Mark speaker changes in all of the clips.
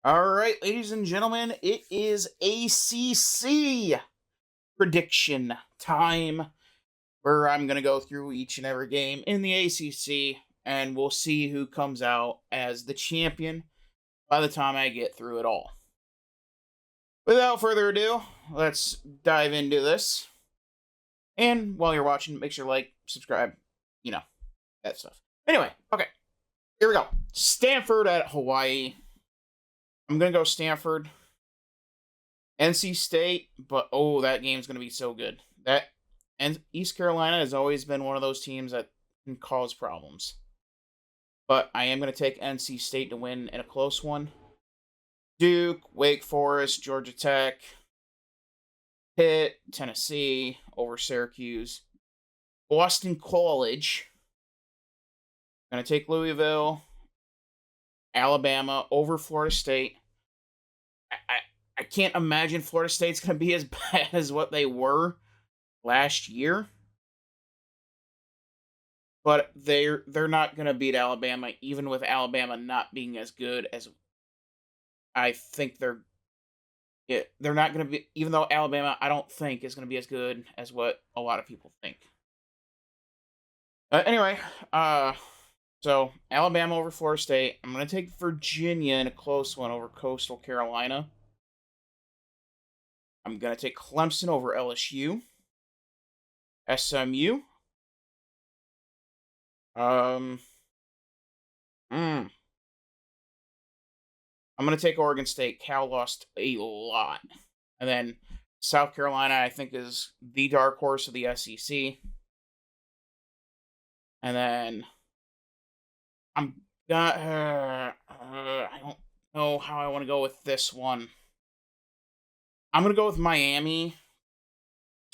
Speaker 1: All right, ladies and gentlemen, it is ACC prediction time where I'm going to go through each and every game in the ACC and we'll see who comes out as the champion by the time I get through it all. Without further ado, let's dive into this. And while you're watching, make sure to like, subscribe, you know, that stuff. Anyway, okay, here we go. Stanford at Hawaii. I'm going to go Stanford. NC State, but oh, that game's going to be so good. And East Carolina has always been one of those teams that can cause problems. But I am going to take NC State to win in a close one. Duke, Wake Forest, Georgia Tech, Pitt, Tennessee over Syracuse, Boston College. Going to take Louisville, Alabama over Florida State. I can't imagine Florida State's going to be as bad as what they were last year. But they're not going to beat Alabama, even with Alabama not being as good as I think they're. They're not going to be, even though Alabama I don't think is going to be as good as what a lot of people think. Anyway, so Alabama over Florida State. I'm going to take Virginia in a close one over Coastal Carolina. I'm going to take Clemson over LSU. SMU. I'm going to take Oregon State. Cal lost a lot. And then South Carolina, I think, is the dark horse of the SEC. And then I don't know how I want to go with this one. I'm going to go with Miami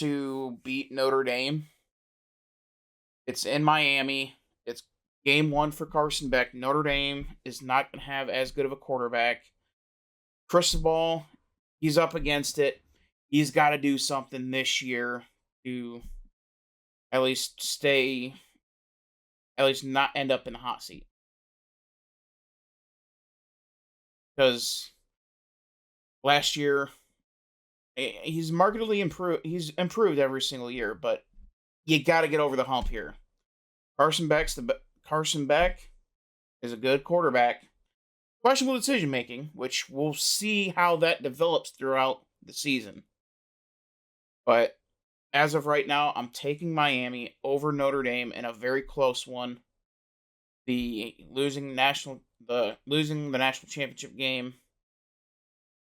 Speaker 1: to beat Notre Dame. It's in Miami. It's game one for Carson Beck. Notre Dame is not going to have as good of a quarterback. Cristobal, he's up against it. He's got to do something this year to at least not end up in the hot seat. Because last year, he's markedly improved. He's improved every single year, but you got to get over the hump here. Carson Beck is a good quarterback. Questionable decision making, which we'll see how that develops throughout the season. But as of right now, I'm taking Miami over Notre Dame in a very close one. Losing the national championship game,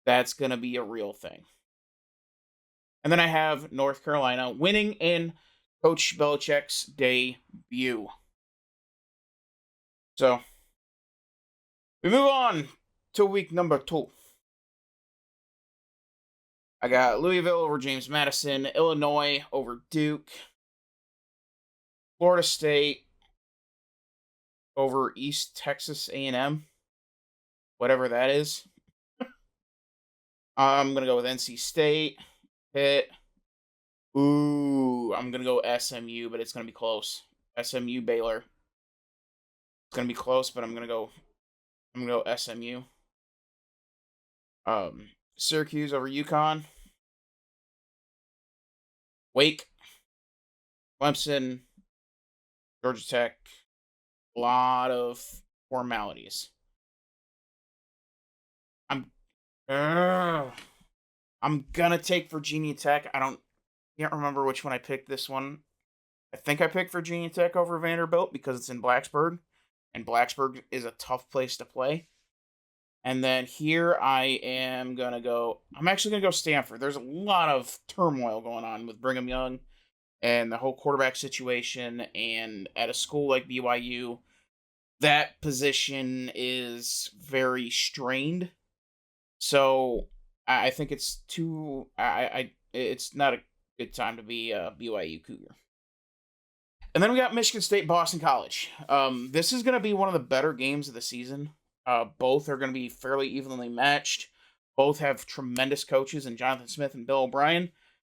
Speaker 1: that's gonna be a real thing. And then I have North Carolina winning in Coach Belichick's debut. So we move on to week number 2. I got Louisville over James Madison, Illinois over Duke, Florida State over East Texas A&M, whatever that is. I'm going to go with NC State, Pitt. Ooh, I'm going to go SMU, but it's going to be close. SMU Baylor. It's going to be close, but I'm going to go SMU. Syracuse over UConn. Wake. Clemson. Georgia Tech. A lot of formalities. I'm gonna take Virginia Tech. Can't remember which one I picked this one. I think I picked Virginia Tech over Vanderbilt because it's in Blacksburg, and Blacksburg is a tough place to play. And then here I am gonna go. I'm actually gonna go Stanford. There's a lot of turmoil going on with Brigham Young and the whole quarterback situation, and at a school like BYU, that position is very strained. So I think it's it's not a good time to be a BYU Cougar. And then we got Michigan State, Boston College. This is going to be one of the better games of the season. Both are going to be fairly evenly matched. Both have tremendous coaches in Jonathan Smith and Bill O'Brien.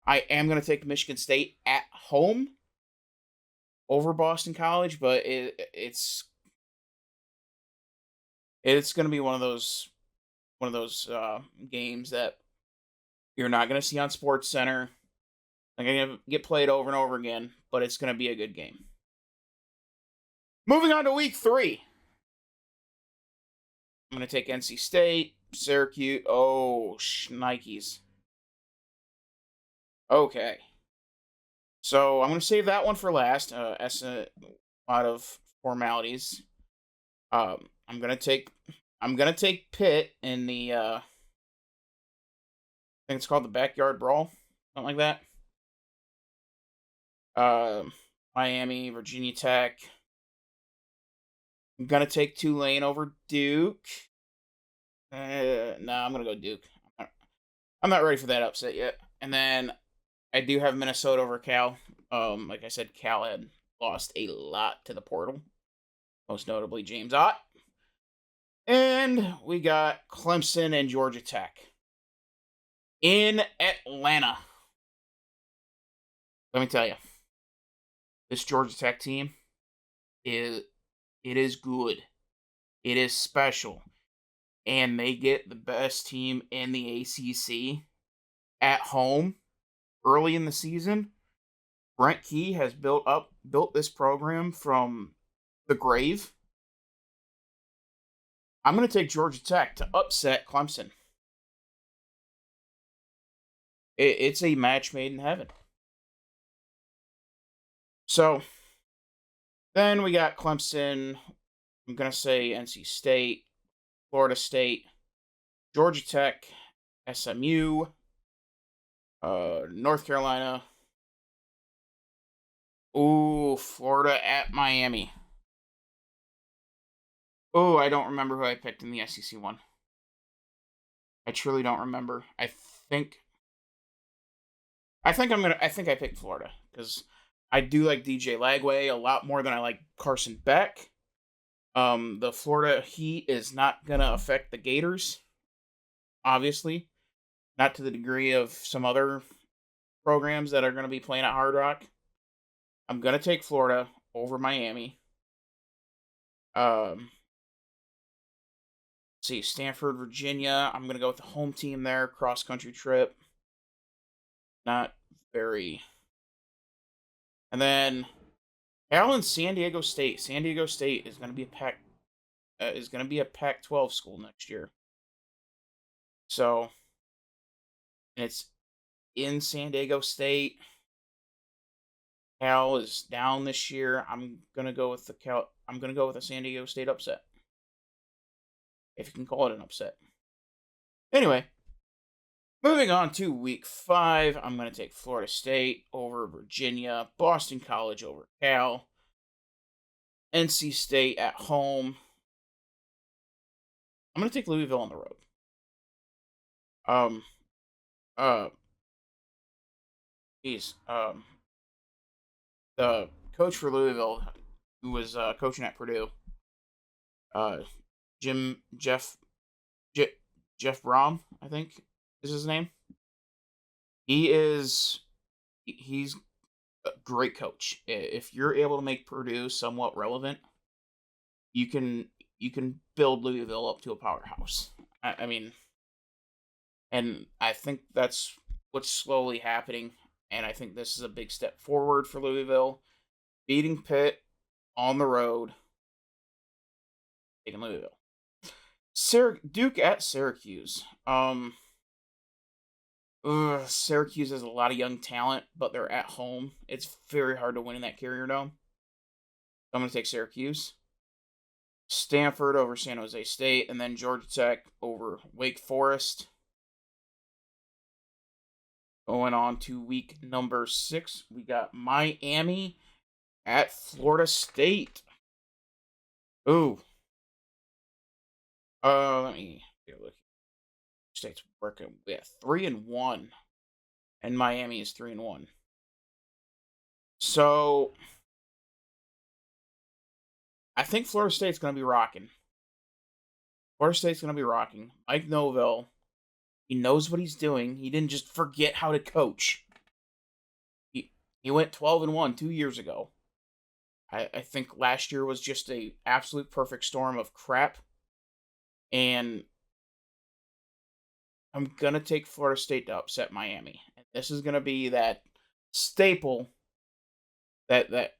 Speaker 1: I am going to take Michigan State at home over Boston College, but it's going to be one of those one of those games that you're not going to see on Sports Center. Like, going to get played over and over again, but it's going to be a good game. Moving on to week 3. I'm going to take NC State, Syracuse. Oh, Nikes. Okay. So I'm going to save that one for last. As a lot of formalities. I'm going to take Pitt in the I think it's called the Backyard Brawl, something like that. Miami, Virginia Tech. I'm gonna take Tulane over Duke. I'm gonna go Duke. I'm not ready for that upset yet. And then I do have Minnesota over Cal. Like I said, Cal had lost a lot to the portal, most notably James Ott. And we got Clemson and Georgia Tech in Atlanta. Let me tell you, this Georgia Tech team is good. It is special. And they get the best team in the ACC at home early in the season. Brent Key has built this program from the grave. I'm going to take Georgia Tech to upset Clemson. It's a match made in heaven. So, then we got Clemson. I'm going to say NC State, Florida State, Georgia Tech, SMU, North Carolina. Ooh, Florida at Miami. Oh, I don't remember who I picked in the SEC one. I truly don't remember. I think I picked Florida because I do like DJ Lagway a lot more than I like Carson Beck. The Florida heat is not gonna affect the Gators, obviously, not to the degree of some other programs that are gonna be playing at Hard Rock. I'm gonna take Florida over Miami. See, Stanford, Virginia. I'm gonna go with the home team there. Cross country trip. Not very. And then Cal and San Diego State. San Diego State is gonna be a Pac-12 school next year. So, and it's in San Diego State. Cal is down this year. I'm gonna go with the San Diego State upset. If you can call it an upset. Anyway, moving on to week 5, I'm going to take Florida State over Virginia, Boston College over Cal, NC State at home. I'm going to take Louisville on the road. The coach for Louisville, who was coaching at Purdue, Jeff Brom, I think is his name. He's a great coach. If you're able to make Purdue somewhat relevant, you can build Louisville up to a powerhouse. I mean, and I think that's what's slowly happening. And I think this is a big step forward for Louisville, beating Pitt on the road, taking Louisville. Duke at Syracuse. Syracuse has a lot of young talent, but they're at home. It's very hard to win in that Carrier Dome. I'm going to take Syracuse. Stanford over San Jose State, and then Georgia Tech over Wake Forest. Going on to week number 6, we got Miami at Florida State. Ooh. Let me get a look. State's working with 3-1, and Miami is 3-1. So I think Florida State's going to be rocking. Mike Novell, he knows what he's doing. He didn't just forget how to coach. He went 12-1 2 years ago. I think last year was just a absolute perfect storm of crap. And I'm gonna take Florida State to upset Miami. And this is gonna be that staple, that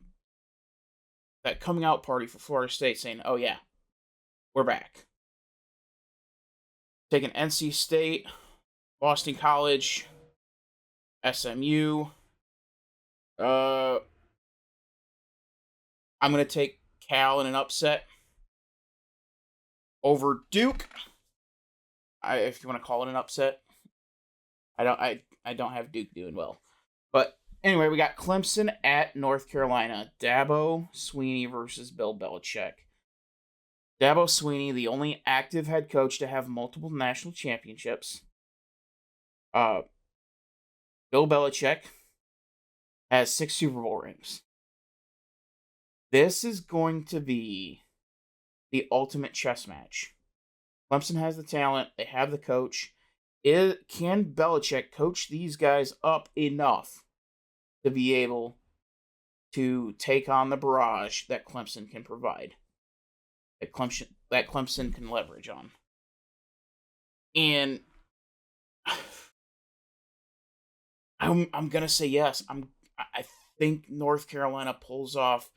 Speaker 1: coming out party for Florida State, saying, "Oh yeah, we're back." Taking NC State, Boston College, SMU. Uh, I'm gonna take Cal in an upset over Duke. If you want to call it an upset, I don't have Duke doing well, but anyway, we got Clemson at North Carolina. Dabo Sweeney versus Bill Belichick. Dabo Sweeney, the only active head coach to have multiple national championships. Uh, Bill Belichick has 6 Super Bowl rings. This is going to be the ultimate chess match. Clemson has the talent. They have the coach. Can Belichick coach these guys up enough to be able to take on the barrage that Clemson can provide? That Clemson can leverage on. And I'm gonna say yes. I think North Carolina pulls off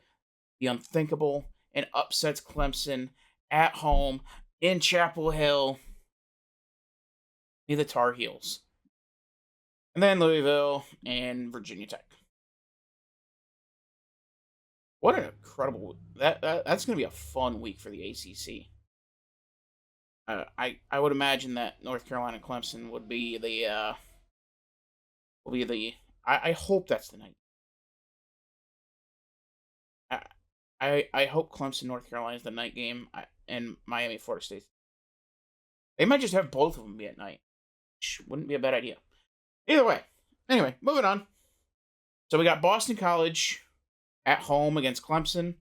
Speaker 1: the unthinkable and upsets Clemson at home in Chapel Hill. Be the Tar Heels. And then Louisville and Virginia Tech. What an incredible that's going to be a fun week for the ACC. I would imagine that North Carolina Clemson would be the I hope that's the night. I hope Clemson North Carolina is the night game, and Miami Florida State. They might just have both of them be at night. Which wouldn't be a bad idea. Either way. Anyway, moving on. So we got Boston College at home against Clemson.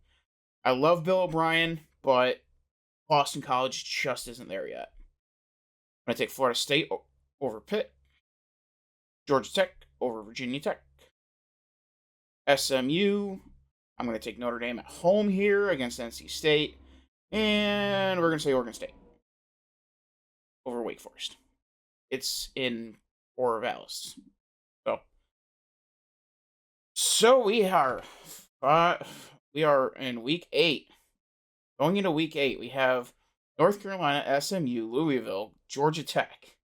Speaker 1: I love Bill O'Brien, but Boston College just isn't there yet. I'm going to take Florida State over Pitt. Georgia Tech over Virginia Tech. SMU. I'm going to take Notre Dame at home here against NC State. And we're going to say Oregon State over Wake Forest. It's in Corvallis. So we are in week 8. Going into week 8, we have North Carolina, SMU, Louisville, Georgia Tech,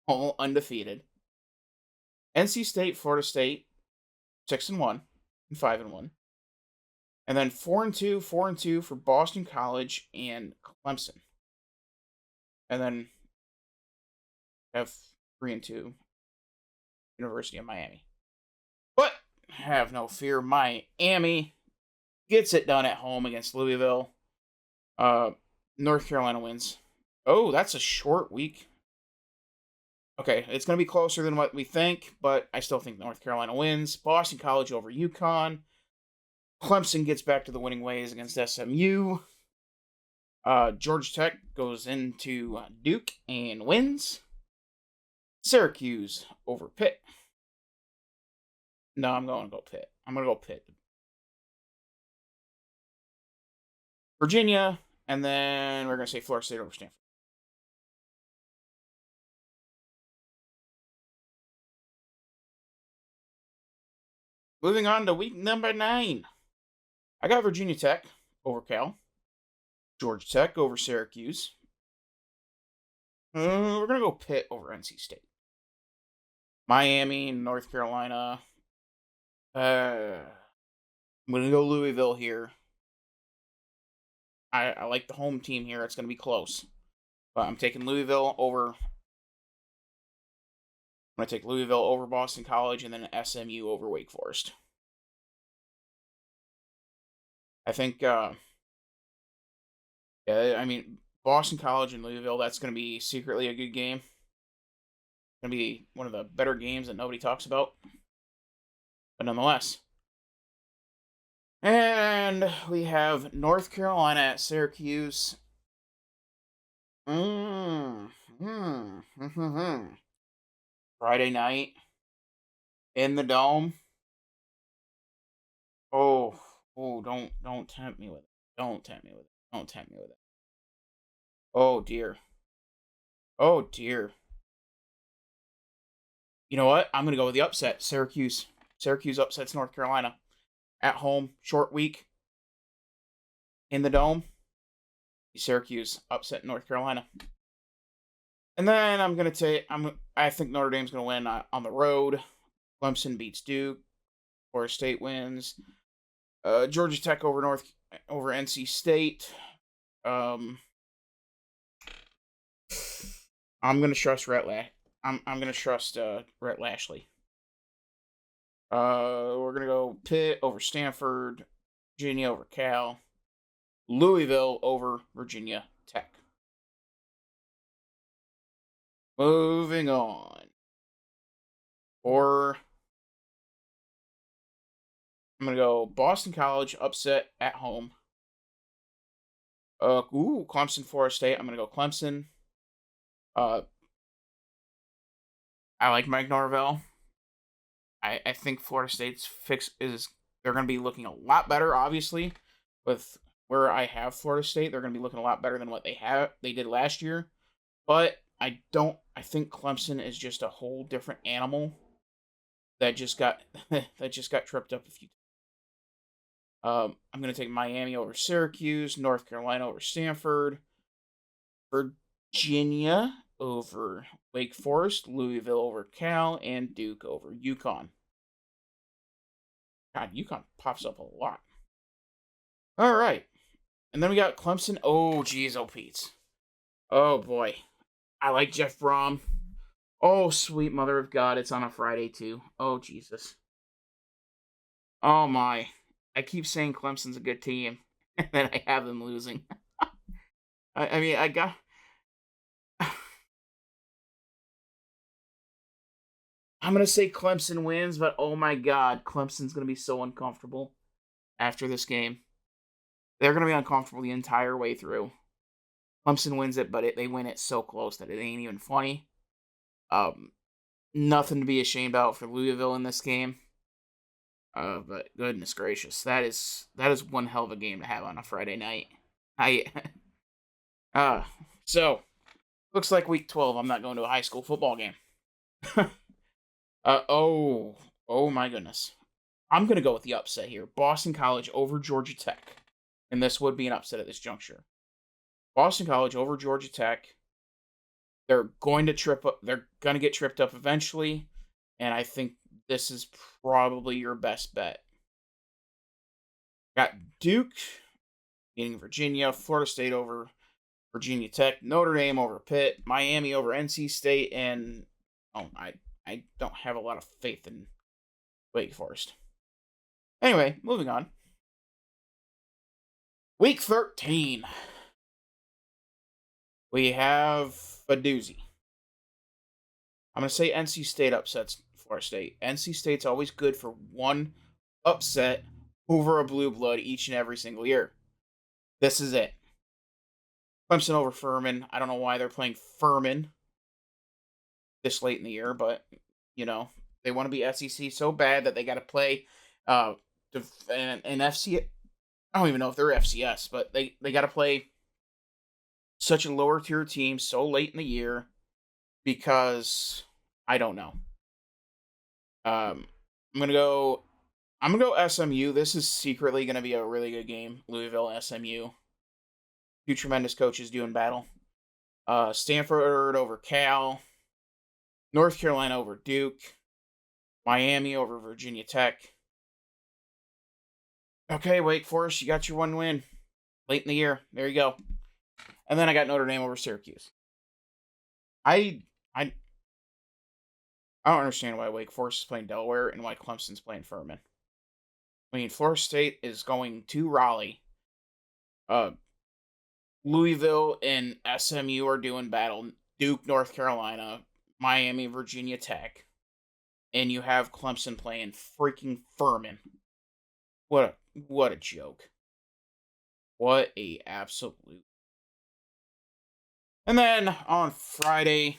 Speaker 1: all undefeated. NC State, Florida State, 6-1 and 5-1. And then 4-2, 4-2 for Boston College and Clemson. And then have 3-2, University of Miami. But have no fear, Miami gets it done at home against Louisville. North Carolina wins. Oh, that's a short week. Okay, it's going to be closer than what we think, but I still think North Carolina wins. Boston College over UConn. Clemson gets back to the winning ways against SMU. Georgia Tech goes into Duke and wins. Syracuse over Pitt. No, I'm going to go Pitt. I'm going to go Pitt. Virginia, and then we're going to say Florida State over Stanford. Moving on to week number 9. I got Virginia Tech over Cal. Georgia Tech over Syracuse. We're going to go Pitt over NC State. Miami, North Carolina. I'm going to go Louisville here. I like the home team here. It's going to be close. But I'm taking Louisville over. I'm going to take Louisville over Boston College and then SMU over Wake Forest. I think, Boston College and Louisville, that's going to be secretly a good game. It's going to be one of the better games that nobody talks about. But nonetheless. And we have North Carolina at Syracuse. Friday night in the Dome. Oh, don't tempt me with it. Don't tempt me with it. Don't tempt me with it. Oh dear. Oh dear. You know what? I'm going to go with the upset. Syracuse. Syracuse upsets North Carolina. At home, short week. In the Dome. Syracuse upset North Carolina. And then I'm going to take, I think Notre Dame's going to win on the road. Clemson beats Duke. Florida State wins. Georgia Tech over NC State. I'm gonna trust I'm gonna trust Rhett Lashley. We're gonna go Pitt over Stanford, Virginia over Cal, Louisville over Virginia Tech. Moving on. I'm gonna go Boston College upset at home. Clemson, Florida State. I'm gonna go Clemson. I like Mike Norvell. I think Florida State's they're gonna be looking a lot better, obviously, with where I have Florida State. They're gonna be looking a lot better than what they did last year. But I think Clemson is just a whole different animal that just got tripped up a few times. I'm going to take Miami over Syracuse, North Carolina over Stanford, Virginia over Wake Forest, Louisville over Cal, and Duke over UConn. God, UConn pops up a lot. All right. And then we got Clemson. Oh, geez, oh, Pete. Oh, boy. I like Jeff Brom. Oh, sweet mother of God, it's on a Friday, too. Oh, Jesus. Oh, my. I keep saying Clemson's a good team, and then I have them losing. I mean, I got... I'm going to say Clemson wins, but oh my God, Clemson's going to be so uncomfortable after this game. They're going to be uncomfortable the entire way through. Clemson wins it, but they win it so close that it ain't even funny. Nothing to be ashamed about for Louisville in this game. But goodness gracious, that is one hell of a game to have on a Friday night. So looks like week 12. I'm not going to a high school football game. Oh my goodness. I'm gonna go with the upset here. Boston College over Georgia Tech, and this would be an upset at this juncture. Boston College over Georgia Tech. They're going to trip up. They're going to get tripped up eventually, and I think this is probably your best bet. Got Duke beating Virginia, Florida State over Virginia Tech, Notre Dame over Pitt, Miami over NC State, and I don't have a lot of faith in Wake Forest. Anyway, moving on. Week 13. We have a doozy. I'm going to say NC State upsets Florida State. NC State's always good for one upset over a blue blood each and every single year. This is it. Clemson over Furman. I don't know why they're playing Furman this late in the year, but, you know, they want to be SEC so bad that they got to play an FC. I don't even know if they're FCS, but they got to play such a lower tier team so late in the year because I don't know. I'm gonna go SMU. This is secretly gonna be a really good game. Louisville, SMU. Two tremendous coaches doing battle. Stanford over Cal. North Carolina over Duke. Miami over Virginia Tech. Okay, Wake Forest, you got your one win. Late in the year. There you go. And then I got Notre Dame over Syracuse. I don't understand why Wake Forest is playing Delaware and why Clemson's playing Furman. I mean, Florida State is going to Raleigh. Louisville and SMU are doing battle. Duke, North Carolina, Miami, Virginia Tech. And you have Clemson playing freaking Furman. What a joke. What a absolute. And then on Friday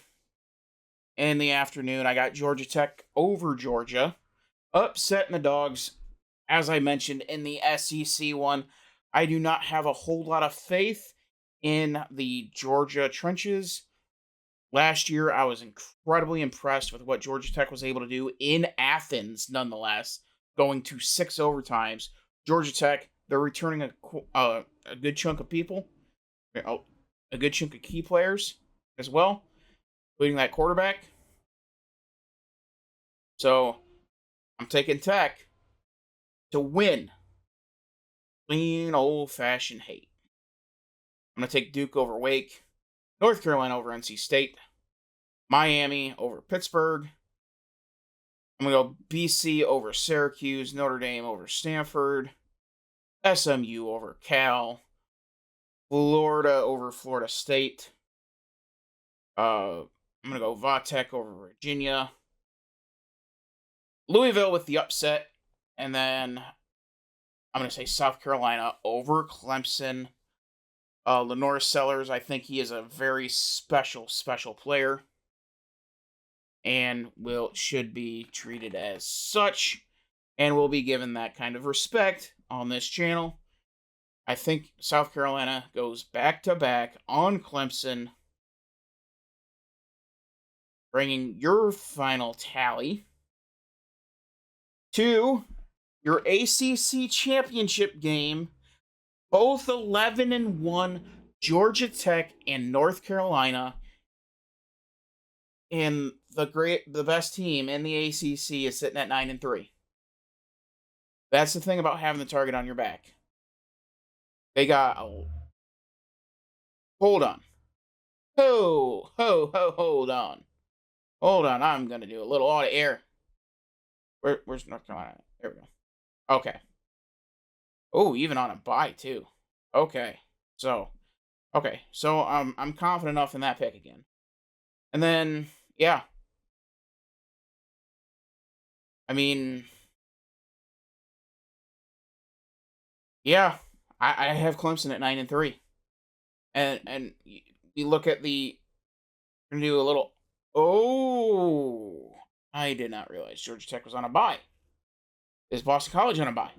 Speaker 1: in the afternoon, I got Georgia Tech over Georgia. Upsetting the Dogs, as I mentioned in the SEC one. I do not have a whole lot of faith in the Georgia trenches. last year, I was incredibly impressed with what Georgia Tech was able to do in Athens, nonetheless, going to 6 overtimes. Georgia Tech, they're returning a good chunk of people, a good chunk of key players as well, including that quarterback. So I'm taking Tech to win. Clean old-fashioned hate. I'm going to take Duke over Wake, North Carolina over NC State, Miami over Pittsburgh. I'm going to go BC over Syracuse, Notre Dame over Stanford, SMU over Cal, Florida over Florida State. I'm going to go Va-Tech over Virginia, Louisville with the upset, and then I'm going to say South Carolina over Clemson. Lenore Sellers, I think he is a very special player, and should be treated as such, and will be given that kind of respect on this channel. I think South Carolina goes back-to-back on Clemson, bringing your final tally to your ACC championship game, both 11-1, Georgia Tech and North Carolina, and the best team in the ACC is sitting at 9-3. That's the thing about having the target on your back. They got hold on. Hold on. Hold on, I'm gonna do a little audit here. Where's North Carolina? There we go. Okay. Oh, even on a bye too. Okay. So I'm confident enough in that pick again. And then, yeah. I mean, yeah, I have Clemson at 9-3. And you look at we're gonna do a little. Oh, I did not realize Georgia Tech was on a bye. Is Boston College on a bye?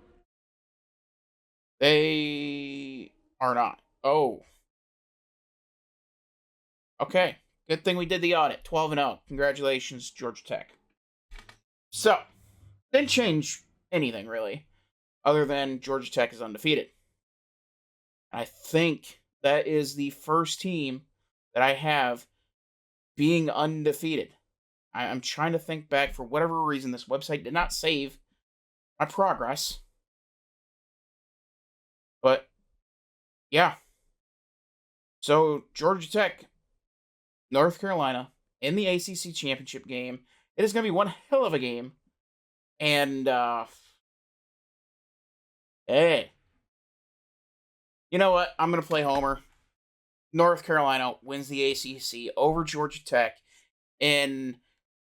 Speaker 1: They are not. Oh. Okay. Good thing we did the audit. 12-0. Congratulations, Georgia Tech. So, didn't change anything, really, other than Georgia Tech is undefeated. I think that is the first team that I have being undefeated. I'm trying to think back. For whatever reason, this website did not save my progress. But, yeah. So, Georgia Tech, North Carolina, in the ACC championship game. It is going to be one hell of a game. And, hey. You know what? I'm going to play Homer. North Carolina wins the ACC over Georgia Tech in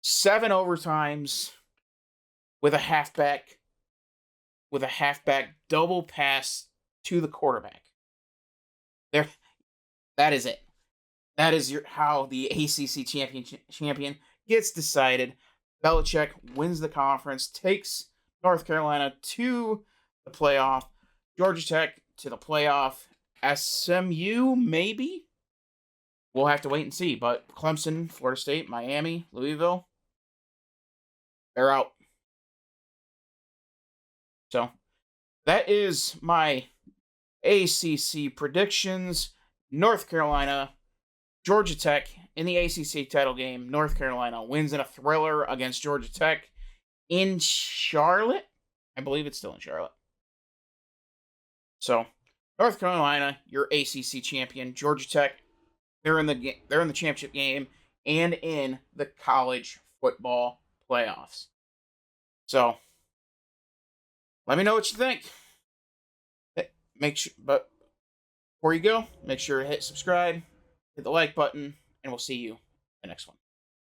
Speaker 1: 7 overtimes with a halfback double pass to the quarterback. There, that is it. That is how the ACC champion gets decided. Belichick wins the conference, takes North Carolina to the playoff, Georgia Tech to the playoff, SMU maybe? We'll have to wait and see, but Clemson, Florida State, Miami, Louisville, they're out. So, that is my ACC predictions. North Carolina, Georgia Tech in the ACC title game. North Carolina wins in a thriller against Georgia Tech in Charlotte. I believe it's still in Charlotte. So, North Carolina, your ACC champion. Georgia Tech, they're in the championship game and in the college football playoffs. So, let me know what you think. But before you go, make sure to hit subscribe, hit the like button, and we'll see you in the next one.